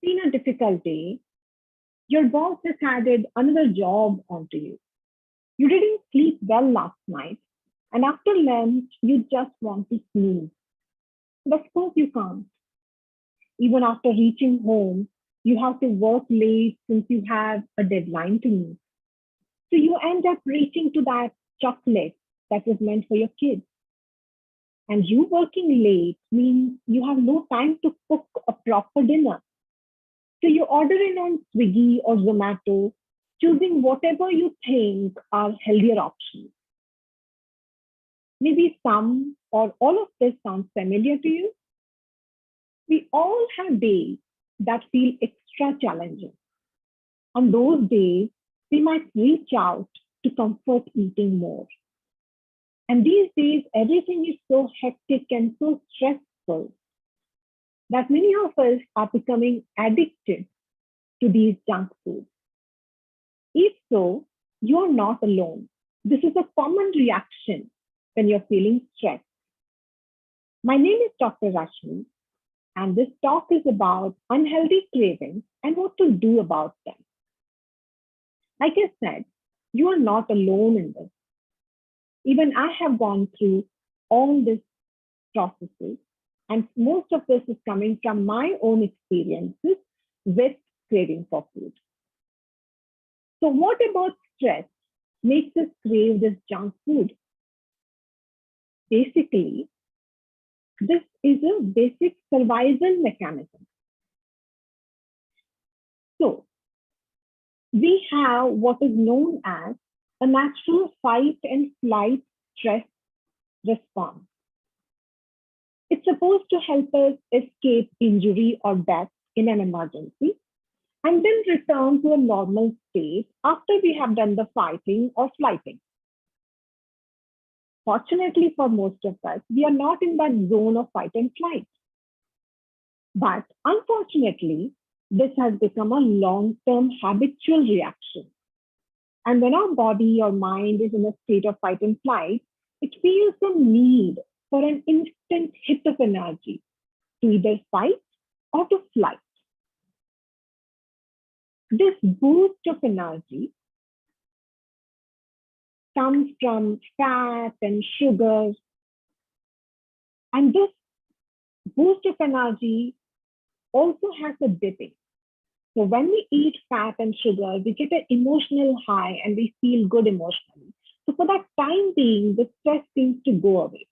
been a difficult day. Your boss has added another job onto you. You didn't sleep well last night, and after lunch, you just want to snooze. But of course, you can't. Even after reaching home, you have to work late since you have a deadline to meet. So you end up reaching to that chocolate that was meant for your kids. And you working late means you have no time to cook a proper dinner. So you order in on Swiggy or Zomato, choosing whatever you think are healthier options. Maybe some or all of this sounds familiar to you. We all have days that feel extra challenging. On those days, we might reach out to comfort eating more. And these days, everything is so hectic and so stressful that many of us are becoming addicted to these junk foods. If so, you are not alone. This is a common reaction when you're feeling stressed. My name is Dr. Rashmi, and this talk is about unhealthy cravings and what to do about them. Like I said, you are not alone in this. Even I have gone through all these processes, and most of this is coming from my own experiences with craving for food. So, what about stress makes us crave this junk food? Basically, this is a basic survival mechanism. So, we have what is known as a natural fight and flight stress response. It's supposed to help us escape injury or death in an emergency and then return to a normal state after we have done the fighting or flighting. Fortunately for most of us, we are not in that zone of fight and flight. But unfortunately, this has become a long-term habitual reaction. And when our body or mind is in a state of fight and flight, it feels the need for an instant hit of energy to either fight or to flight. This boost of energy comes from fat and sugar. And this boost of energy also has a dipping. So when we eat fat and sugar, we get an emotional high and we feel good emotionally. So for that time being, the stress seems to go away.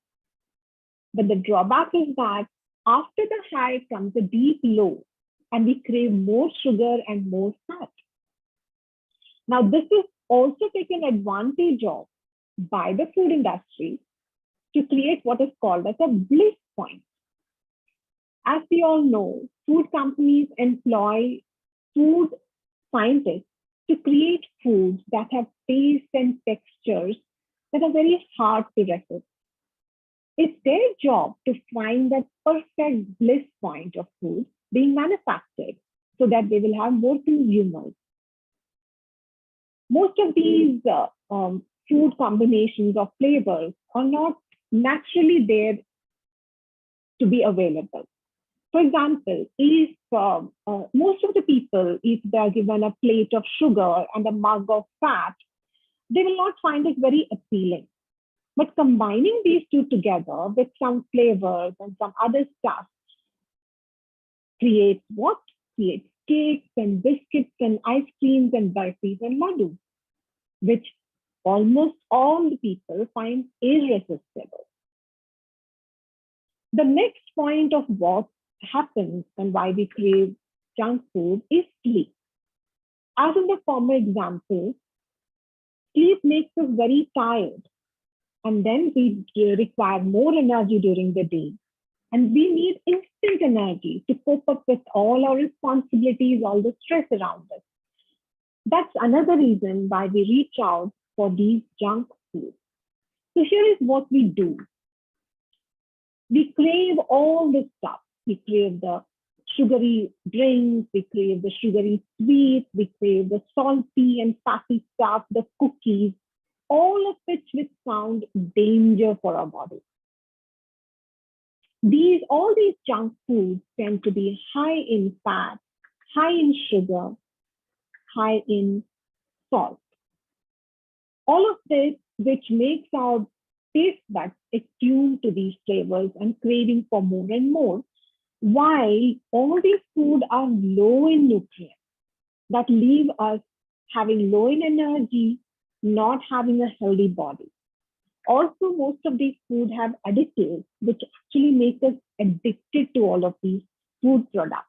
But the drawback is that after the high comes a deep low and we crave more sugar and more fat. Now, this is also taken advantage of by the food industry to create what is called as a bliss point. As we all know, food companies employ food scientists to create foods that have taste and textures that are very hard to resist. It's their job to find that perfect bliss point of food being manufactured so that they will have more consumers. Most of these food combinations of flavors are not naturally there to be available. For example, if most of the people, if they're given a plate of sugar and a mug of fat, they will not find it very appealing. But combining these two together with some flavors and some other stuff creates what? Creates cakes and biscuits and ice creams and burfis and laddu, which almost all the people find irresistible. The next point of what happens and why we crave junk food is sleep. As in the former example, sleep makes us very tired, and then we require more energy during the day. And we need instant energy to cope up with all our responsibilities, all the stress around us. That's another reason why we reach out for these junk foods. So here is what we do. We crave all this stuff. We crave the sugary drinks, we crave the sugary sweets, we crave the salty and fatty stuff, the cookies, all of which sound danger for our body. All these junk foods tend to be high in fat, high in sugar, high in salt. All of this, which makes our taste buds attuned to these flavors and craving for more and more, while all these food are low in nutrients that leave us having low in energy, not having a healthy body. Also, most of these food have additives, which actually make us addicted to all of these food products.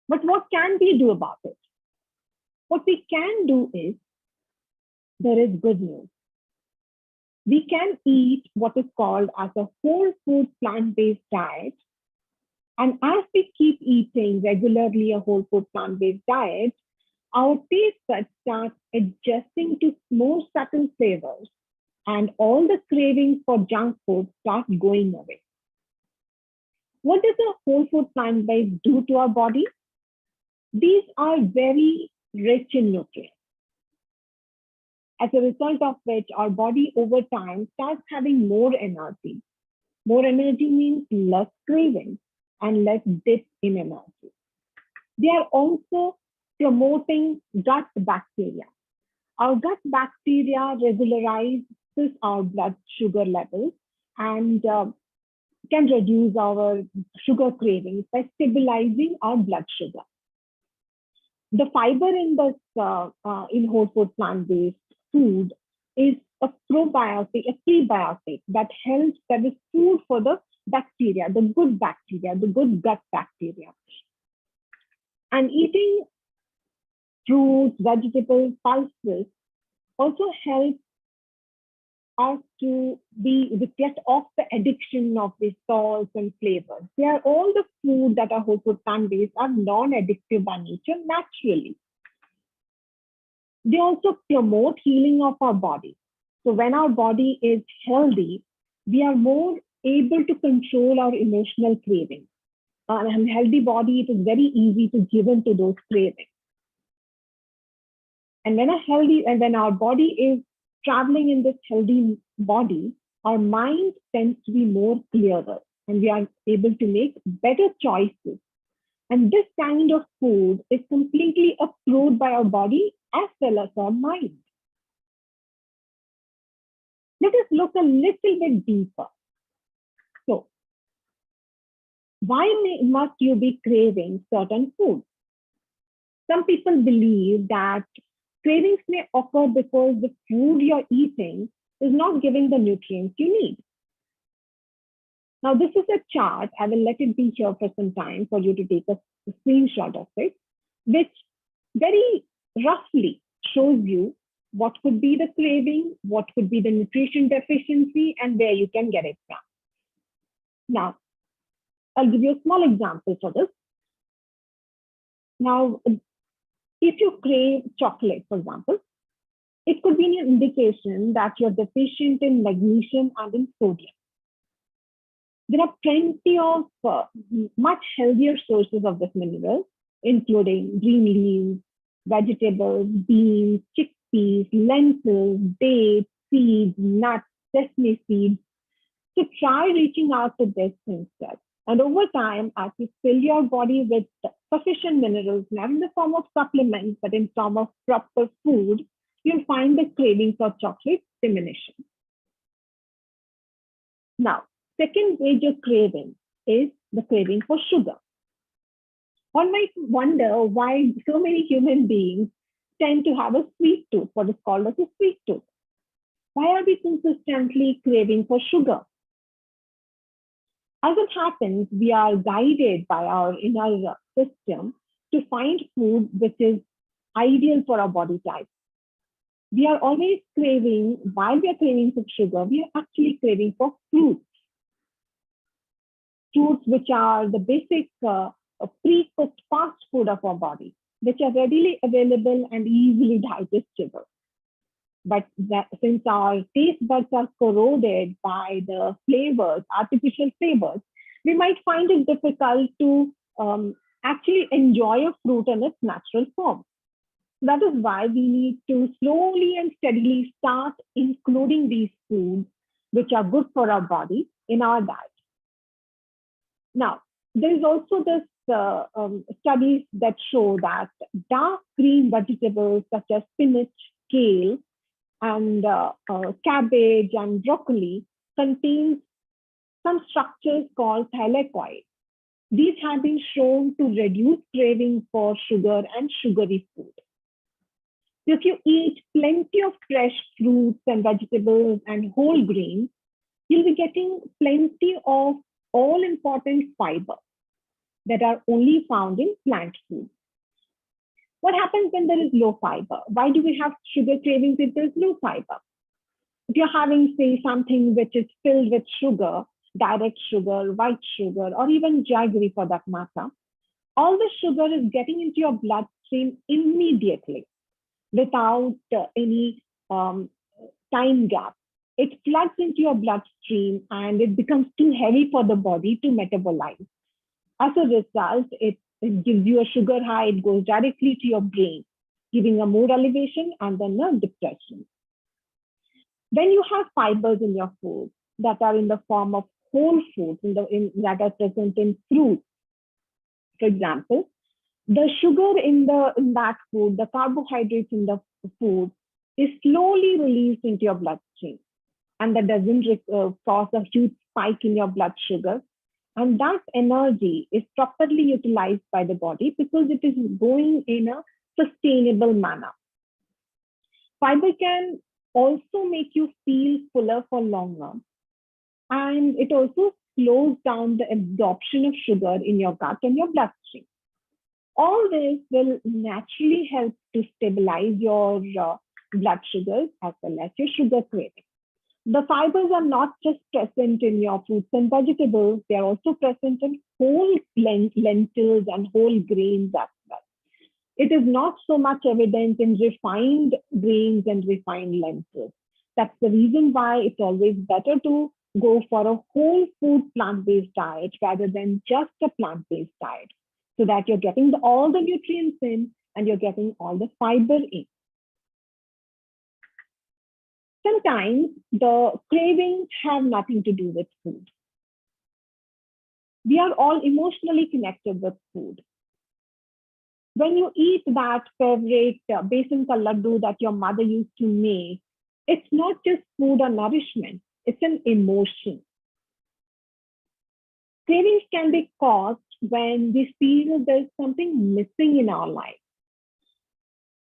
But what can we do about it? What we can do is, there is good news. We can eat what is called as a whole food plant-based diet. And as we keep eating regularly a whole food plant-based diet, our taste buds start adjusting to more subtle flavors, and all the cravings for junk food start going away. What does a whole food plant-based do to our body? These are very rich in nutrients, as a result of which our body over time starts having more energy. More energy means less craving and less dip in energy. They are also promoting gut bacteria. Our gut bacteria regularizes our blood sugar levels and can reduce our sugar cravings by stabilizing our blood sugar. The fiber in this in whole food plant-based food is a probiotic, a prebiotic that helps, that is food for the bacteria, the good gut bacteria. And eating fruits, vegetables, pulses also helps us to get off the addiction of the salts and flavors. They are all the food that are whole food plant-based are non-addictive by nature naturally. They also promote healing of our body. So when our body is healthy, we are more able to control our emotional cravings. And a healthy body, it is very easy to give in to those cravings. And when our body is traveling in this healthy body, our mind tends to be more clearer and we are able to make better choices. And this kind of food is completely approved by our body as well as our mind. Let us look a little bit deeper. So, why must you be craving certain foods? Some people believe that cravings may occur because the food you're eating is not giving the nutrients you need. Now, this is a chart. I will let it be here for some time for you to take a screenshot of it, which very roughly shows you what could be the craving, what could be the nutrition deficiency, and where you can get it from. Now, I'll give you a small example for this. Now, if you crave chocolate, for example, it could be an indication that you're deficient in magnesium and in sodium. There are plenty of much healthier sources of this mineral, including green leaves, vegetables, beans, chickpeas, lentils, dates, seeds, nuts, sesame seeds. So try reaching out to this instead. And over time, as you fill your body with sufficient minerals, not in the form of supplements, but in form of proper food, you'll find the craving for chocolate diminishing. Now, second major craving is the craving for sugar. One might wonder why so many human beings tend to have a sweet tooth, what is called as a sweet tooth. Why are we consistently craving for sugar? As it happens, we are guided by our inner system to find food which is ideal for our body type. We are always craving, while we are craving for sugar, we are actually craving for fruits. Fruits which are the basic pre-cooked fast food of our body, which are readily available and easily digestible. But since our taste buds are corroded by the flavors, artificial flavors, we might find it difficult to actually enjoy a fruit in its natural form. That is why we need to slowly and steadily start including these foods, which are good for our body, in our diet. Now, there is also this studies that show that dark green vegetables such as spinach, kale, and cabbage and broccoli contain some structures called thylakoids. These have been shown to reduce craving for sugar and sugary food. So if you eat plenty of fresh fruits and vegetables and whole grains, you'll be getting plenty of all important fiber that are only found in plant foods. What happens when there is low fiber? Why do we have sugar cravings if there's low fiber? If you're having, say, something which is filled with sugar, direct sugar, white sugar, or even jaggery for that matter, all the sugar is getting into your bloodstream immediately without any time gap. It floods into your bloodstream and it becomes too heavy for the body to metabolize. As a result, it gives you a sugar high, it goes directly to your brain, giving a mood elevation and then a depression. Then you have fibers in your food that are in the form of whole foods that are present in fruits. For example, the sugar in that food, the carbohydrates in the food is slowly released into your bloodstream. And that doesn't cause a huge spike in your blood sugar. And that energy is properly utilized by the body because it is going in a sustainable manner. Fiber can also make you feel fuller for longer. And it also slows down the absorption of sugar in your gut and your bloodstream. All this will naturally help to stabilize your blood sugars as well as your sugar craving. The fibers are not just present in your fruits and vegetables, they are also present in whole lentils and whole grains as well. It is not so much evident in refined grains and refined lentils. That's the reason why it's always better to go for a whole food plant-based diet rather than just a plant-based diet, so that you're getting all the nutrients in and you're getting all the fiber in. Sometimes the cravings have nothing to do with food. We are all emotionally connected with food. When you eat that favorite besan ka laddu that your mother used to make, it's not just food or nourishment, it's an emotion. Cravings can be caused when we feel there's something missing in our life.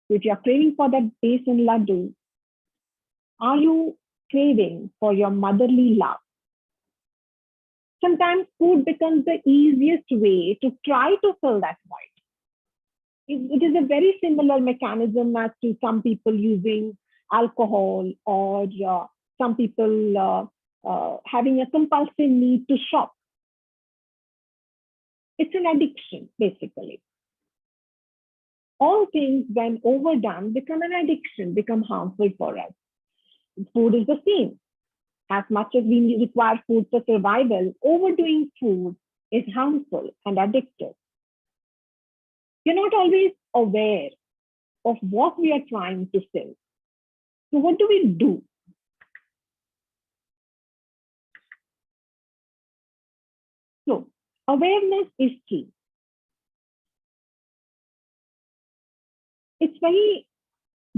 If you're craving for that besan laddu, are you craving for your motherly love? Sometimes food becomes the easiest way to try to fill that void. It is a very similar mechanism as to some people using alcohol or some people having a compulsive need to shop. It's an addiction, basically. All things, when overdone, become an addiction, become harmful for us. Food is the same. As much as we require food for survival, overdoing food is harmful and addictive. You're not always aware of what we are trying to fill. So what do we do? So awareness is key. It's very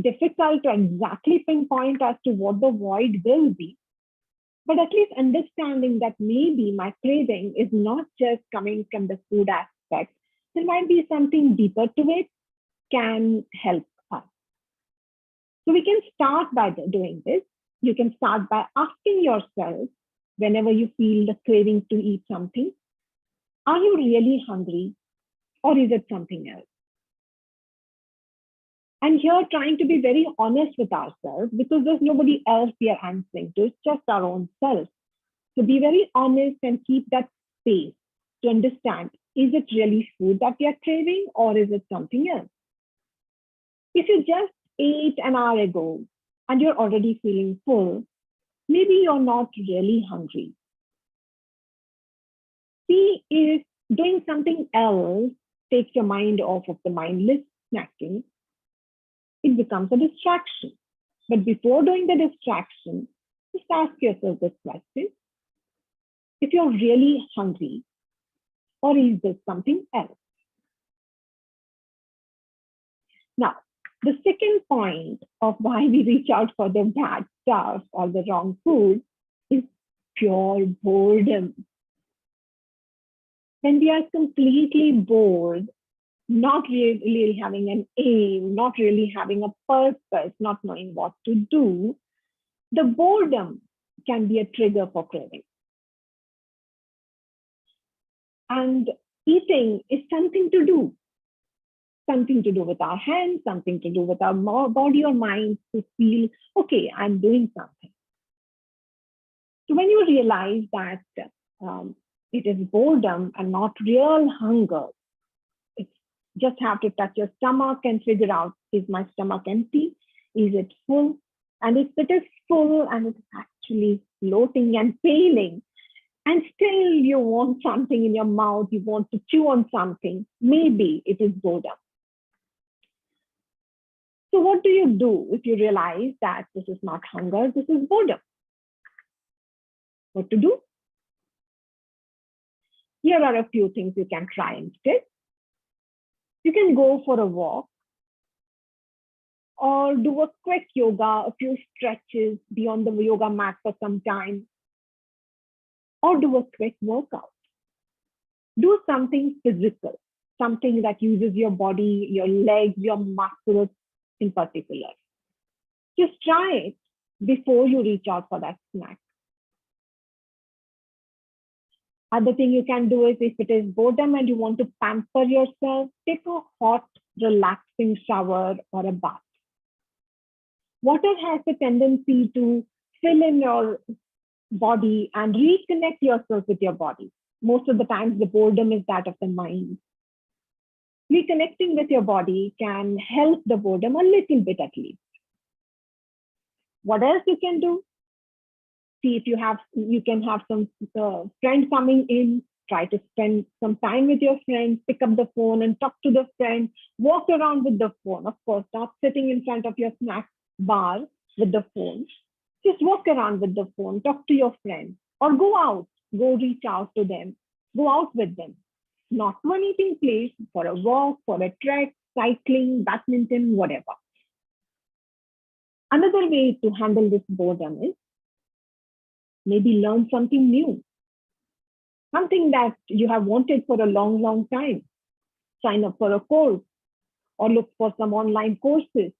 difficult to exactly pinpoint as to what the void will be, but at least understanding that maybe my craving is not just coming from the food aspect, there might be something deeper to it, can help us. So we can start by doing this. You can start by asking yourself, whenever you feel the craving to eat something, are you really hungry or is it something else? And here, trying to be very honest with ourselves, because there's nobody else we are answering to, it's just our own self. So be very honest and keep that space to understand, is it really food that we are craving or is it something else? If you just ate an hour ago and you're already feeling full, maybe you're not really hungry. See if doing something else takes your mind off of the mindless snacking, it becomes a distraction. But before doing the distraction, just ask yourself this question. If you're really hungry, or is this something else? Now, the second point of why we reach out for the bad stuff or the wrong food is pure boredom. When we are completely bored, not really having an aim, not really having a purpose, not knowing what to do, the boredom can be a trigger for craving. And eating is something to do with our hands, something to do with our body or mind to feel, okay, I'm doing something. So when you realize that it is boredom and not real hunger, it's just have to touch your stomach and figure out, is my stomach empty? Is it full? And if it is full and it's actually bloating and paining, and still you want something in your mouth, you want to chew on something, maybe it is boredom. So what do you do if you realize that this is not hunger, this is boredom? What to do? Here are a few things you can try instead. You can go for a walk or do a quick yoga, a few stretches, be on the yoga mat for some time, or do a quick workout. Do something physical, something that uses your body, your legs, your muscles in particular. Just try it before you reach out for that snack. Other thing you can do is, if it is boredom and you want to pamper yourself, take a hot, relaxing shower or a bath. Water has a tendency to fill in your body and reconnect yourself with your body. Most of the times, the boredom is that of the mind. Reconnecting with your body can help the boredom a little bit at least. What else you can do? See if you can have some friend coming in, try to spend some time with your friend, pick up the phone and talk to the friend, walk around with the phone. Of course, not sitting in front of your snack bar with the phone. Just walk around with the phone, talk to your friend, or go out, go reach out to them, go out with them. Not to an eating place, for a walk, for a trek, cycling, badminton, whatever. Another way to handle this boredom is maybe learn something new, something that you have wanted for a long, long time. Sign up for a course or look for some online courses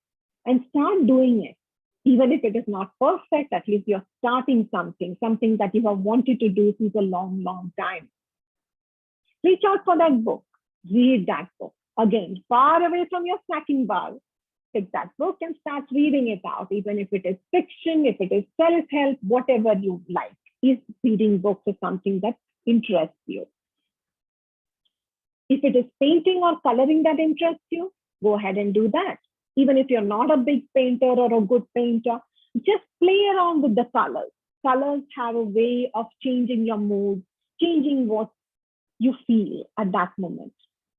and start doing it. Even if it is not perfect, at least you're starting something that you have wanted to do since a long, long time. Reach out for that book, read that book. Again, far away from your snacking bar, pick that book and start reading it out, even if it is fiction, if it is self-help, whatever you like. Is reading books is something that interests you. If it is painting or coloring that interests you, go ahead and do that. Even if you're not a big painter or a good painter, just play around with the colors. Colors have a way of changing your mood, changing what you feel at that moment.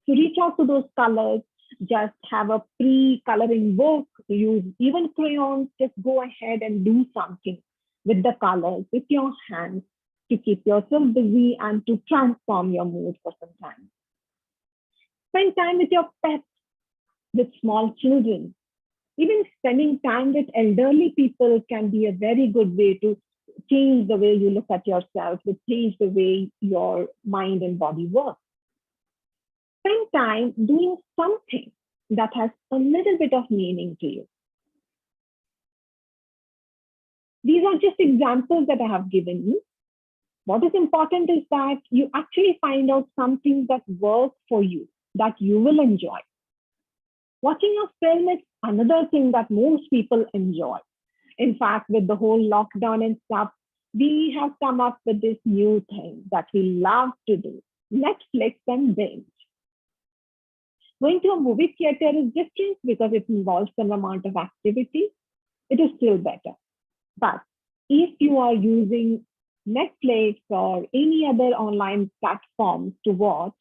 So reach out to those colors, just have a pre-coloring book, use even crayons, just go ahead and do something with the colors, with your hands, to keep yourself busy and to transform your mood for some time. Spend time with your pets, with small children. Even spending time with elderly people can be a very good way to change the way you look at yourself, to change the way your mind and body work. Spend time doing something that has a little bit of meaning to you. These are just examples that I have given you. What is important is that you actually find out something that works for you, that you will enjoy. Watching a film is another thing that most people enjoy. In fact, with the whole lockdown and stuff, we have come up with this new thing that we love to do, Netflix and binge. Going to a movie theater is different because it involves some amount of activity. It is still better. But if you are using Netflix or any other online platforms to watch,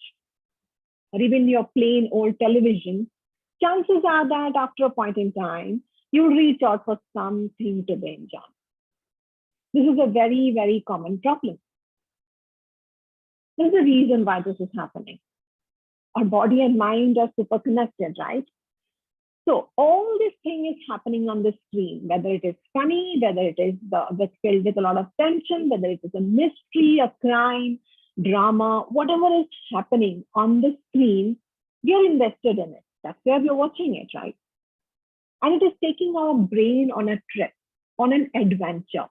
or even your plain old television, chances are that after a point in time, you'll reach out for something to binge on. This is a very, very common problem. There's a reason why this is happening. Our body and mind are super connected, right? So all this thing is happening on the screen, whether it is funny, whether it is that's filled with a lot of tension, whether it is a mystery, a crime, drama, whatever is happening on the screen, you're invested in it. That's where we're watching it, right? And it is taking our brain on a trip, on an adventure.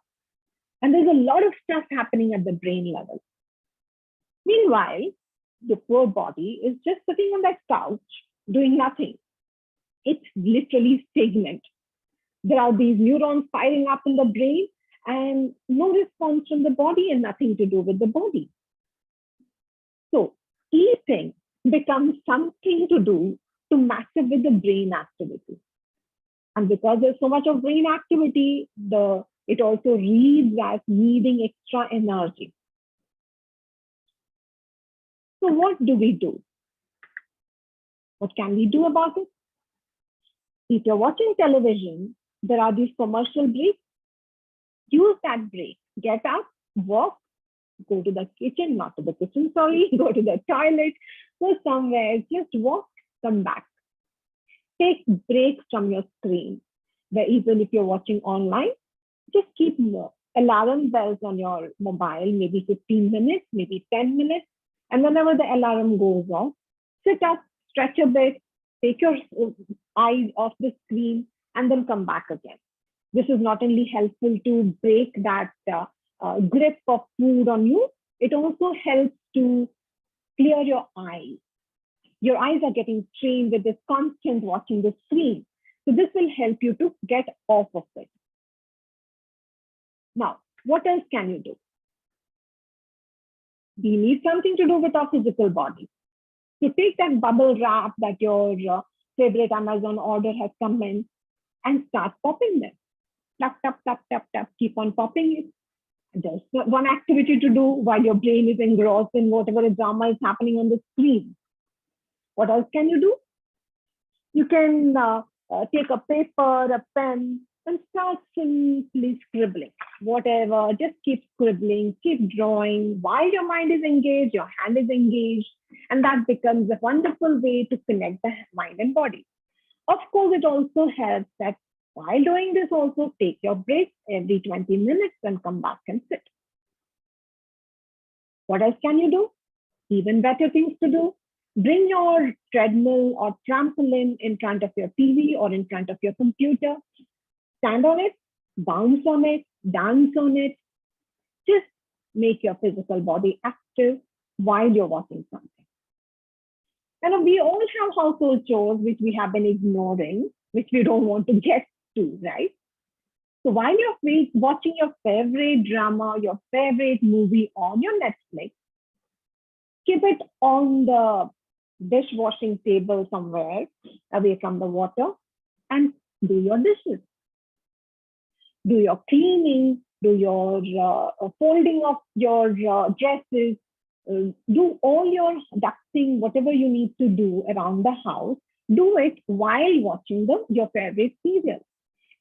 And there's a lot of stuff happening at the brain level. Meanwhile, the poor body is just sitting on that couch doing nothing. It's literally stagnant. There are these neurons firing up in the brain and no response from the body and nothing to do with the body. So eating becomes something to do to match up with the brain activity. And because there's so much of brain activity, it also reads as needing extra energy. So what do we do? What can we do about it? If you're watching television, there are these commercial breaks. Use that break. Get up, walk, go to the kitchen, not to the kitchen, sorry, go to the toilet, go somewhere, just walk, come back. Take breaks from your screen. Where even if you're watching online, just keep alarm bells on your mobile, maybe 15 minutes, maybe 10 minutes. And whenever the alarm goes off, sit up, stretch a bit, take your eyes off the screen, and then come back again. This is not only helpful to break that grip of food on you, it also helps to clear your eyes. Your eyes are getting trained with this constant watching the screen. So this will help you to get off of it. Now, what else can you do? We need something to do with our physical body. So take that bubble wrap that your favorite Amazon order has come in and start popping them. Tap, tap, tap, tap, tap, keep on popping it. There's one activity to do while your brain is engrossed in whatever drama is happening on the screen. What else can you do? You can take a paper, a pen, and start simply scribbling. Whatever, just keep scribbling, keep drawing. While your mind is engaged, your hand is engaged, and that becomes a wonderful way to connect the mind and body. Of course, it also helps that while doing this, also take your breaks every 20 minutes and come back and sit. What else can you do? Even better things to do. Bring your treadmill or trampoline in front of your TV or in front of your computer. Stand on it, bounce on it, dance on it. Just make your physical body active while you're watching something. And we all have household chores which we have been ignoring, which we don't want to get to, right? So while you're watching your favorite drama, your favorite movie on your Netflix, keep it on the dishwashing table somewhere away from the water and do your dishes. Do your cleaning, do your folding of your dresses, do all your dusting, whatever you need to do around the house, do it while watching your favorite serial.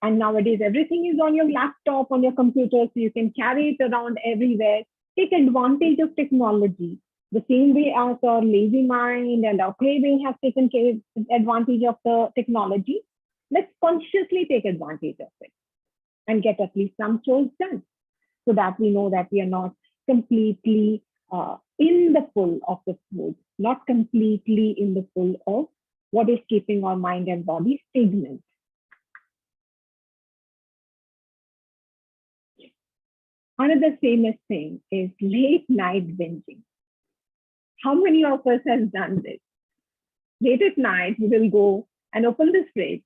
And nowadays, everything is on your laptop, on your computer, so you can carry it around everywhere. Take advantage of technology. The same way as our lazy mind and our craving have taken advantage of the technology, let's consciously take advantage of it and get at least some chores done so that we know that we are not completely in the full of the food, not completely in the full of what is keeping our mind and body stagnant. Another famous thing is late night binging. How many of us have done this? Late at night, we will go and open the fridge,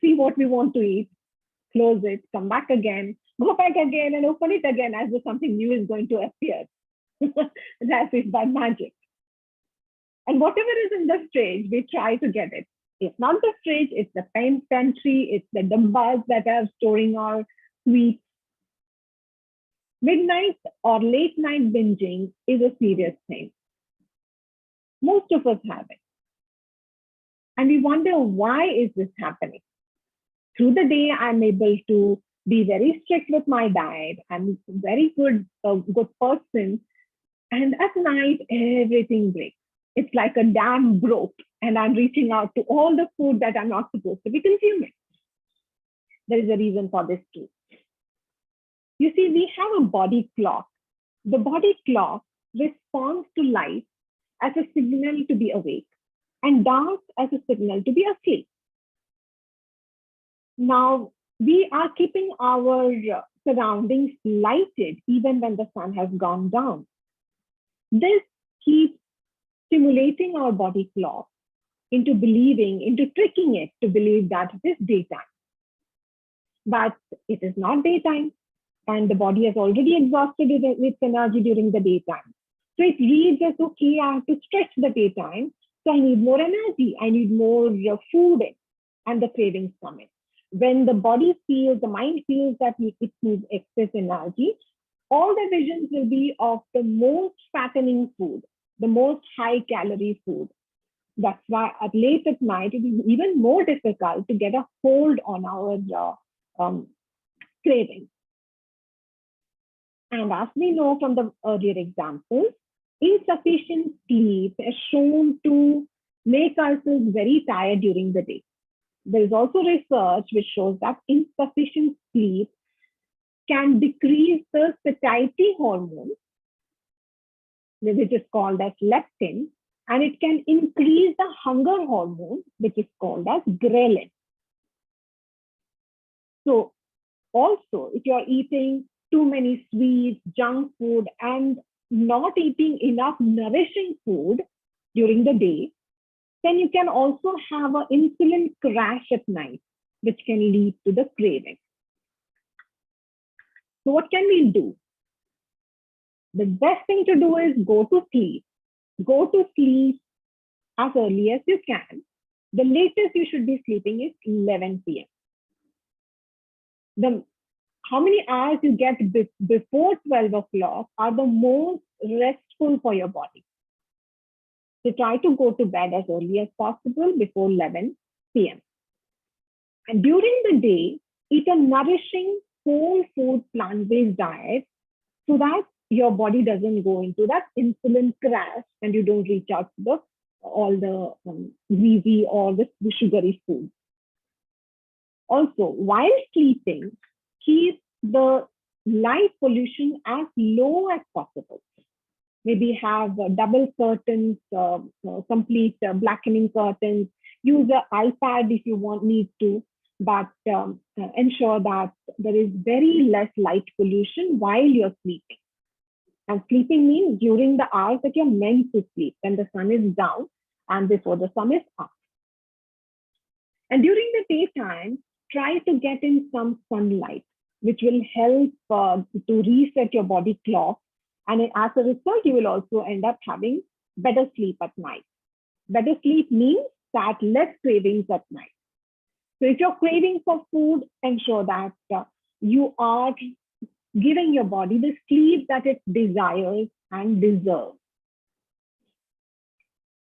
see what we want to eat, close it, come back again, go back again and open it again as if something new is going to appear. As if by magic. And whatever is in the fridge, we try to get it. It's not the fridge, it's the pantry, it's the dambas that are storing our sweets. Midnight or late night binging is a serious thing. Most of us have it. And we wonder, why is this happening? Through the day, I'm able to be very strict with my diet. I'm a very good person. And at night, everything breaks. It's like a dam broke, and I'm reaching out to all the food that I'm not supposed to be consuming. There is a reason for this too. You see, we have a body clock. The body clock responds to light as a signal to be awake and dark as a signal to be asleep. Now, we are keeping our surroundings lighted even when the sun has gone down. This keeps stimulating our body clock into tricking it to believe that it is daytime. But it is not daytime, and the body has already exhausted its energy during the daytime. So it reads as, okay, I have to stretch the daytime, so I need more energy, I need more food in, and the cravings come in. When the mind feels that it needs excess energy, all the visions will be of the most fattening food, the most high calorie food. That's why late at night, it is even more difficult to get a hold on our cravings. And as we know from the earlier examples, insufficient sleep is shown to make ourselves very tired during the day. There is also research which shows that insufficient sleep can decrease the satiety hormone, which is called as leptin, and it can increase the hunger hormone, which is called as ghrelin. So also, if you're eating too many sweets, junk food, and not eating enough nourishing food during the day, then you can also have an insulin crash at night, which can lead to the craving. So what can we do? The best thing to do is go to sleep. Go to sleep as early as you can. The latest you should be sleeping is 11 p.m. How many hours you get before 12 o'clock are the most restful for your body. So try to go to bed as early as possible before 11 p.m. And during the day, eat a nourishing whole food plant-based diet so that your body doesn't go into that insulin crash and you don't reach out to all the greasy or the sugary food. Also, while sleeping, keep the light pollution as low as possible. Maybe have double curtains, complete blackening curtains. Use an iPad if you need to, but ensure that there is very less light pollution while you're sleeping. And sleeping means during the hours that you're meant to sleep, when the sun is down and before the sun is up. And during the daytime, try to get in some sunlight, which will help to reset your body clock. And as a result, you will also end up having better sleep at night. Better sleep means that less cravings at night. So if you're craving for food, ensure that you are giving your body the sleep that it desires and deserves.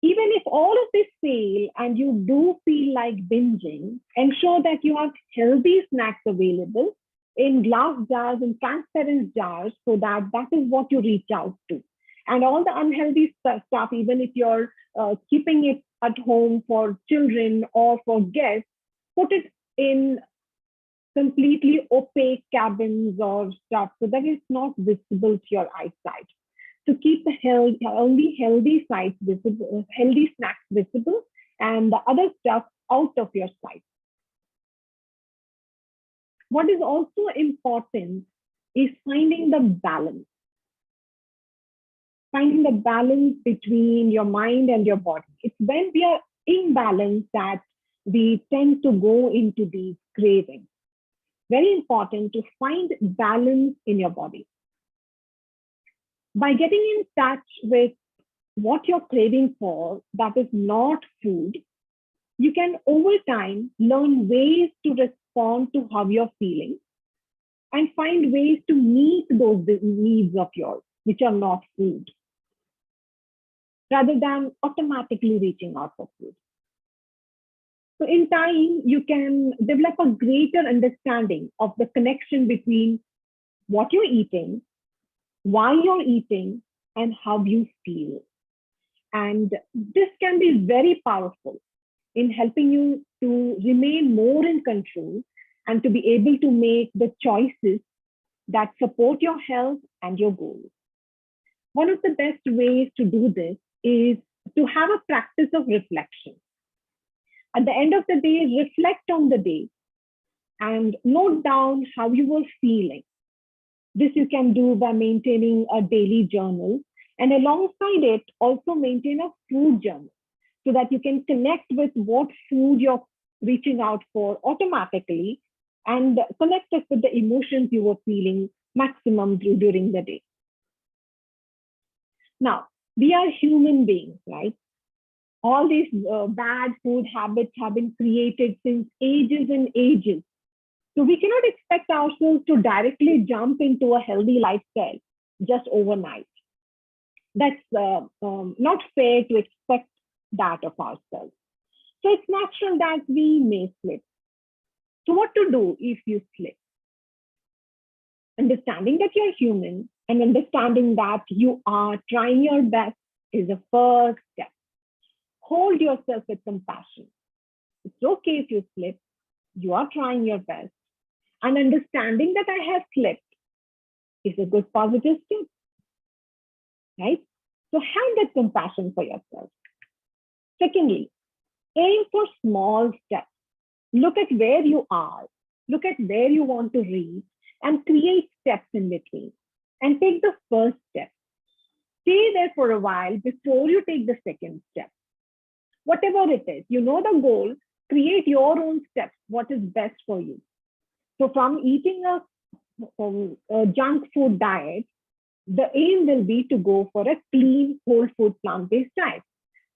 Even if all of this fail and you do feel like binging, ensure that you have healthy snacks available in glass jars and transparent jars so that is what you reach out to. And all the unhealthy stuff, even if you're keeping it at home for children or for guests, put it in completely opaque cabins or stuff so that it's not visible to your eyesight. To keep the only healthy sites visible, healthy snacks visible, and the other stuff out of your sight. What is also important is finding the balance. Finding the balance between your mind and your body. It's when we are in balance that we tend to go into these cravings. Very important to find balance in your body. By getting in touch with what you're craving for that is not food, you can over time learn ways to respond to how you're feeling and find ways to meet those needs of yours, which are not food, rather than automatically reaching out for food. So in time, you can develop a greater understanding of the connection between what you're eating, why you're eating, and how you feel. And this can be very powerful in helping you to remain more in control and to be able to make the choices that support your health and your goals. One of the best ways to do this is to have a practice of reflection. At the end of the day, reflect on the day and note down how you were feeling. This you can do by maintaining a daily journal, and alongside it, also maintain a food journal so that you can connect with what food you're reaching out for automatically and connect it with the emotions you were feeling maximum during the day. Now, we are human beings, right? All these bad food habits have been created since ages and ages. So we cannot expect ourselves to directly jump into a healthy lifestyle just overnight. That's not fair to expect that of ourselves. So it's natural that we may slip. So what to do if you slip? Understanding that you're human and understanding that you are trying your best is the first step. Hold yourself with compassion. It's okay if you slip. You are trying your best. And understanding that I have slipped is a good positive step, right? So have that compassion for yourself. Secondly, aim for small steps. Look at where you are. Look at where you want to reach and create steps in between. And take the first step. Stay there for a while before you take the second step. Whatever it is, you know the goal, create your own steps, what is best for you. So from eating a junk food diet, the aim will be to go for a clean, whole food, plant-based diet.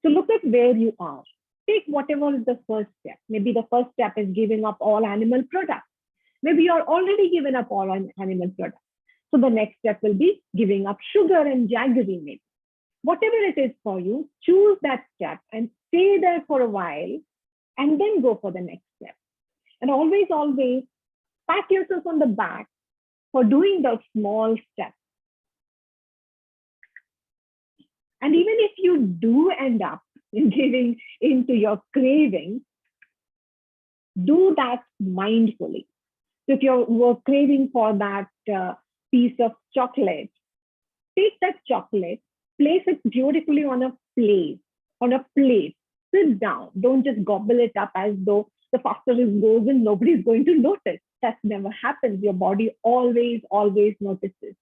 So look at where you are. Take whatever is the first step. Maybe the first step is giving up all animal products. Maybe you're already given up all animal products. So the next step will be giving up sugar and jaggery maybe. Whatever it is for you, choose that step and stay there for a while and then go for the next step. And always, always pat yourself on the back for doing those small steps. And even if you do end up giving into your cravings, do that mindfully. So if you were craving for that piece of chocolate, take that chocolate, place it beautifully on a plate, sit down. Don't just gobble it up as though the faster it goes and nobody's going to notice. That never happens. Your body always, always notices.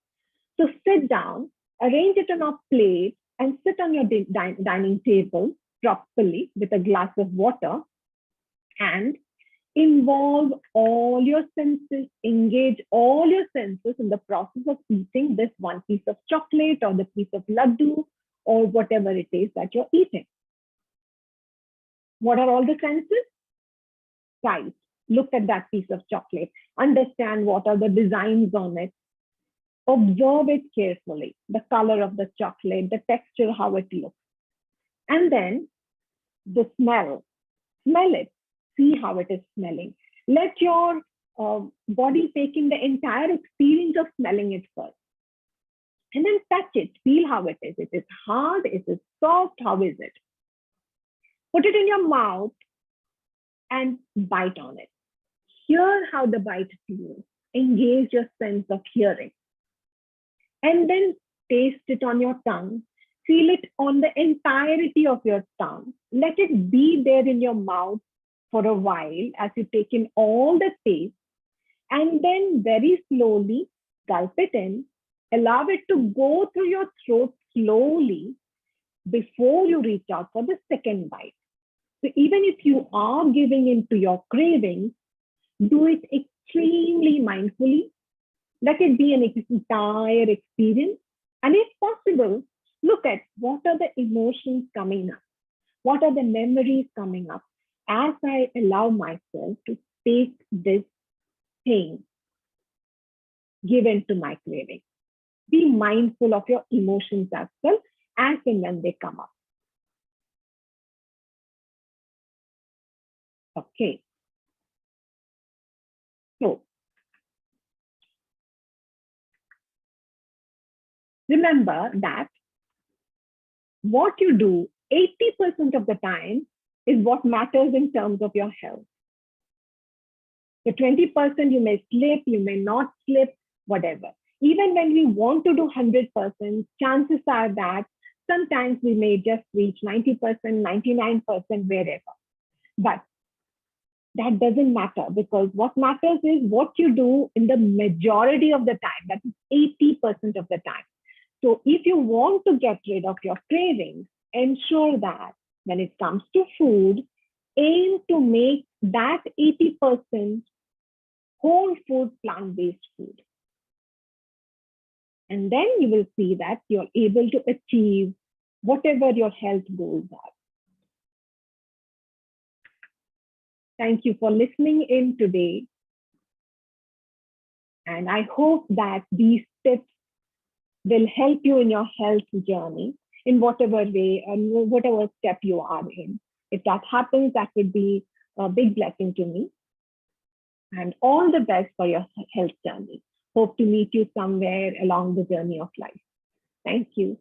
So sit down, arrange it on a plate, and sit on your dining table properly with a glass of water and involve all your senses, engage all your senses in the process of eating this one piece of chocolate or the piece of laddu or whatever it is that you're eating. What are all the senses? Sight. Look at that piece of chocolate. Understand what are the designs on it. Observe it carefully, the color of the chocolate, the texture, how it looks. And then the smell. Smell it. See how it is smelling. Let your body take in the entire experience of smelling it first. And then touch it. Feel how it is. It is hard. Is it soft? How is it? Put it in your mouth and bite on it. Hear how the bite feels. Engage your sense of hearing. And then taste it on your tongue. Feel it on the entirety of your tongue. Let it be there in your mouth for a while as you take in all the taste. And then very slowly gulp it in. Allow it to go through your throat slowly before you reach out for the second bite. So even if you are giving in to your cravings, do it extremely mindfully. Let it be an entire experience. And if possible, look at what are the emotions coming up? What are the memories coming up as I allow myself to take this thing given to my craving? Be mindful of your emotions as well as and when they come up. Okay. So remember that what you do 80% of the time is what matters in terms of your health. The 20% you may slip, you may not slip, whatever. Even when we want to do 100%, chances are that sometimes we may just reach 90%, 99%, wherever. But that doesn't matter, because what matters is what you do in the majority of the time, that is 80% of the time. So if you want to get rid of your cravings, ensure that when it comes to food, aim to make that 80% whole food, plant-based food. And then you will see that you're able to achieve whatever your health goals are. Thank you for listening in today. And I hope that these tips will help you in your health journey in whatever way and whatever step you are in. If that happens, that would be a big blessing to me. And all the best for your health journey. Hope to meet you somewhere along the journey of life. Thank you.